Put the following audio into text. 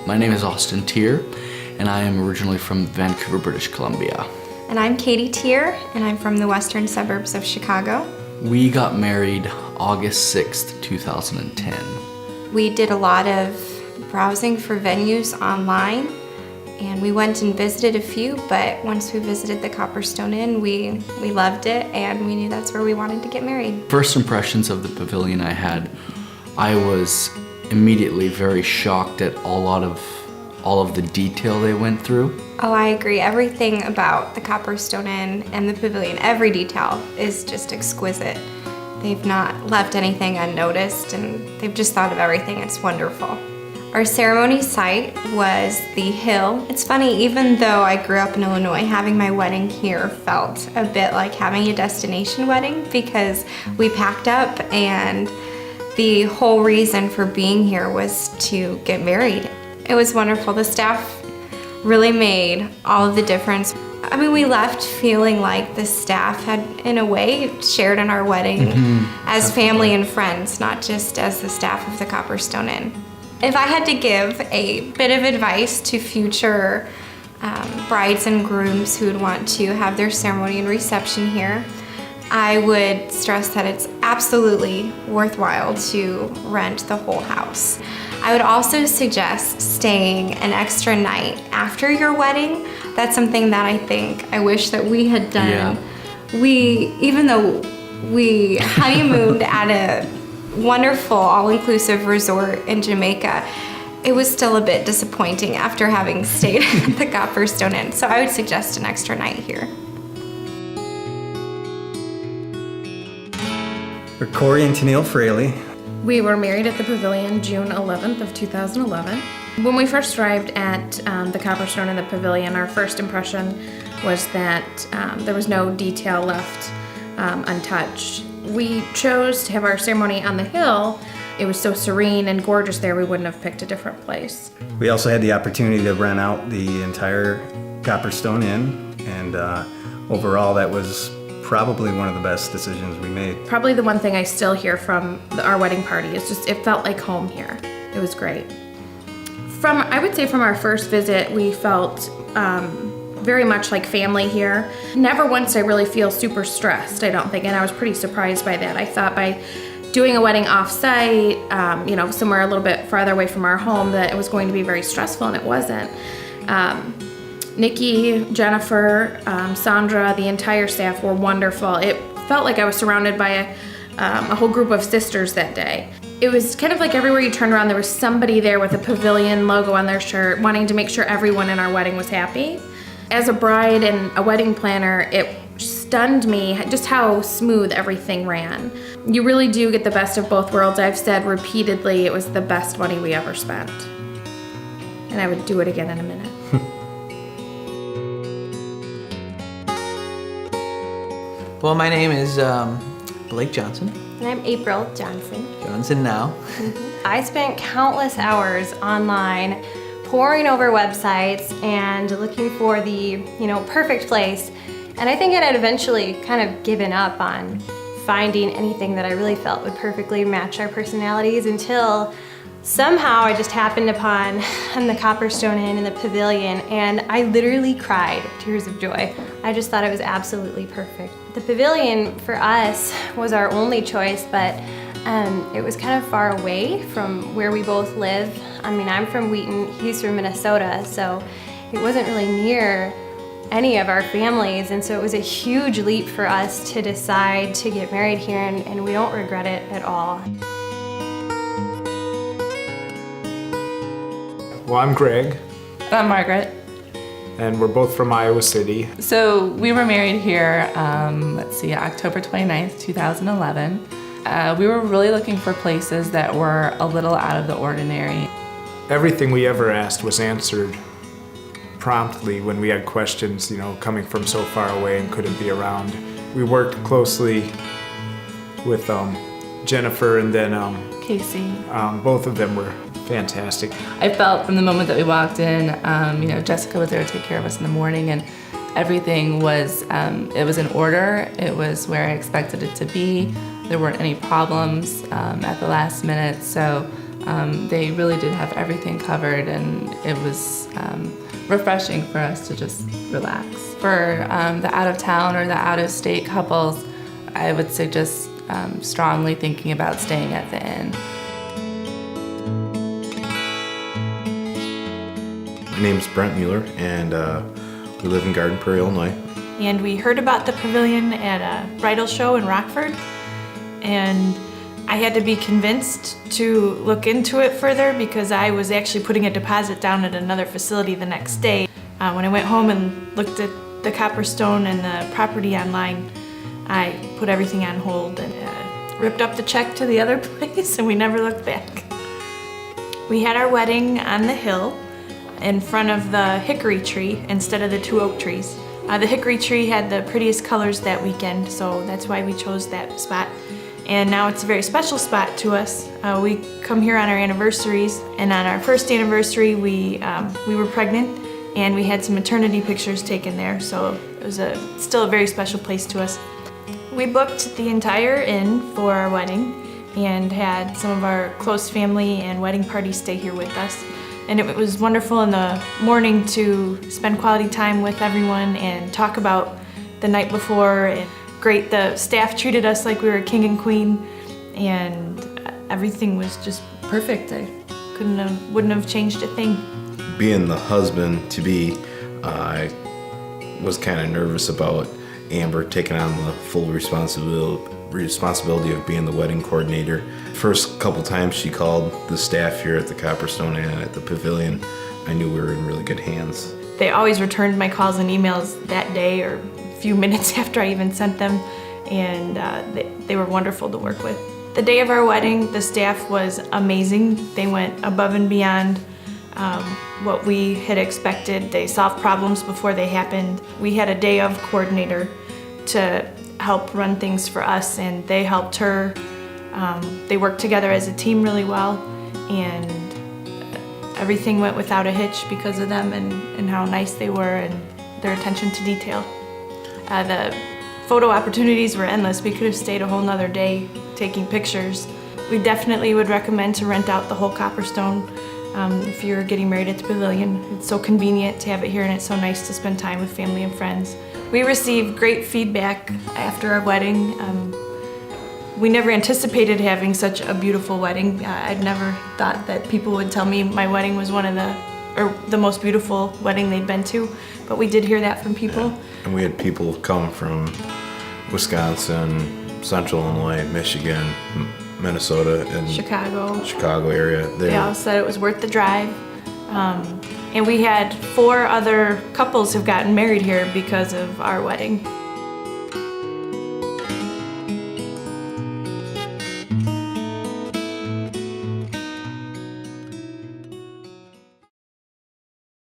My name is Austin Tier, and I am originally from Vancouver, British Columbia. And I'm Katie Tier, and I'm from the western suburbs of Chicago. We got married August 6th, 2010. We did a lot of browsing for venues online, and we went and visited a few, but once we visited the Copperstone Inn, we loved it, and we knew that's where we wanted to get married. First impressions of the Pavilion I was immediately very shocked at all of the detail they went through. Oh, I agree. Everything about the Copperstone Inn and the Pavilion, every detail is just exquisite. They've not left anything unnoticed, and they've just thought of everything. It's wonderful. Our ceremony site was the Hill. It's funny, even though I grew up in Illinois, having my wedding here felt a bit like having a destination wedding because we packed up and the whole reason for being here was to get married. It was wonderful. The staff really made all of the difference. I mean, we left feeling like the staff had, in a way, shared in our wedding as family and friends, not just as the staff of the Copperstone Inn. If I had to give a bit of advice to future brides and grooms who would want to have their ceremony and reception here, I would stress that it's absolutely worthwhile to rent the whole house. I would also suggest staying an extra night after your wedding. That's something that I wish that we had done. Yeah. Even though we honeymooned at a wonderful all-inclusive resort in Jamaica, it was still a bit disappointing after having stayed at the Copperstone Inn. So I would suggest an extra night here. We're Corey and Tennille Fraley. We were married at the Pavilion June 11th of 2011. When we first arrived at the Copperstone and the Pavilion, our first impression was that there was no detail left untouched. We chose to have our ceremony on the Hill. It was so serene and gorgeous there, we wouldn't have picked a different place. We also had the opportunity to rent out the entire Copperstone Inn, and overall that was probably one of the best decisions we made. Probably the one thing I still hear from our wedding party is just it felt like home here. It was great. I would say from our first visit, we felt very much like family here. Never once I really feel super stressed, I don't think, and I was pretty surprised by that. I thought by doing a wedding off-site, somewhere a little bit farther away from our home, that it was going to be very stressful, and it wasn't. Nikki, Jennifer, Sandra, the entire staff were wonderful. It felt like I was surrounded by a whole group of sisters that day. It was kind of like everywhere you turned around, there was somebody there with a Pavilion logo on their shirt, wanting to make sure everyone in our wedding was happy. As a bride and a wedding planner, it stunned me just how smooth everything ran. You really do get the best of both worlds. I've said repeatedly it was the best money we ever spent. And I would do it again in a minute. Well, my name is Blake Johnson. And I'm April Johnson. Johnson now. I spent countless hours online poring over websites and looking for the, perfect place. And I think I had eventually kind of given up on finding anything that I really felt would perfectly match our personalities until somehow I just happened upon the Copperstone Inn and the Pavilion, and I literally cried tears of joy. I just thought it was absolutely perfect. The Pavilion for us was our only choice, but it was kind of far away from where we both live. I mean, I'm from Wheaton, he's from Minnesota, so it wasn't really near any of our families, and so it was a huge leap for us to decide to get married here, and we don't regret it at all. Well, I'm Greg. And I'm Margaret. And we're both from Iowa City. So we were married here, October 29th, 2011. We were really looking for places that were a little out of the ordinary. Everything we ever asked was answered promptly when we had questions, coming from so far away and couldn't be around. We worked closely with Jennifer and then Casey. Both of them were fantastic. I felt from the moment that we walked in, Jessica was there to take care of us in the morning, and everything was, it was in order. It was where I expected it to be. There weren't any problems at the last minute, so They really did have everything covered, and it was refreshing for us to just relax. For the out-of-town or the out-of-state couples, I would suggest strongly thinking about staying at the inn. My name's Brent Mueller, and we live in Garden Prairie, Illinois. And we heard about the Pavilion at a bridal show in Rockford, and I had to be convinced to look into it further because I was actually putting a deposit down at another facility the next day. When I went home and looked at the Copperstone and the property online, I put everything on hold and ripped up the check to the other place, and we never looked back. We had our wedding on the hill in front of the hickory tree instead of the 2 oak trees. The hickory tree had the prettiest colors that weekend, so that's why we chose that spot. And now it's a very special spot to us. We come here on our anniversaries, and on our first anniversary we were pregnant, and we had some maternity pictures taken there, so it was still a very special place to us. We booked the entire inn for our wedding and had some of our close family and wedding parties stay here with us. And it was wonderful in the morning to spend quality time with everyone and talk about the night before. And great, the staff treated us like we were king and queen, and everything was just perfect. I wouldn't have changed a thing. Being the husband to be, I was kind of nervous about Amber taking on the full responsibility of being the wedding coordinator. First couple times she called the staff here at the Copperstone Inn at the Pavilion, I knew we were in really good hands. They always returned my calls and emails that day or a few minutes after I even sent them, and they were wonderful to work with. The day of our wedding, the staff was amazing. They went above and beyond what we had expected. They solved problems before they happened. We had a day of coordinator to help run things for us, and they helped her. They worked together as a team really well, and everything went without a hitch because of them and how nice they were and their attention to detail. The photo opportunities were endless. We could have stayed a whole nother day taking pictures. We definitely would recommend to rent out the whole Copperstone if you're getting married at the Pavilion. It's so convenient to have it here, and it's so nice to spend time with family and friends. We received great feedback after our wedding. We never anticipated having such a beautiful wedding. I'd never thought that people would tell me my wedding was the most beautiful wedding they'd been to, but we did hear that from people. Yeah. And we had people come from Wisconsin, Central Illinois, Michigan, Minnesota, and Chicago area. They all said it was worth the drive. And we had 4 other couples who've gotten married here because of our wedding.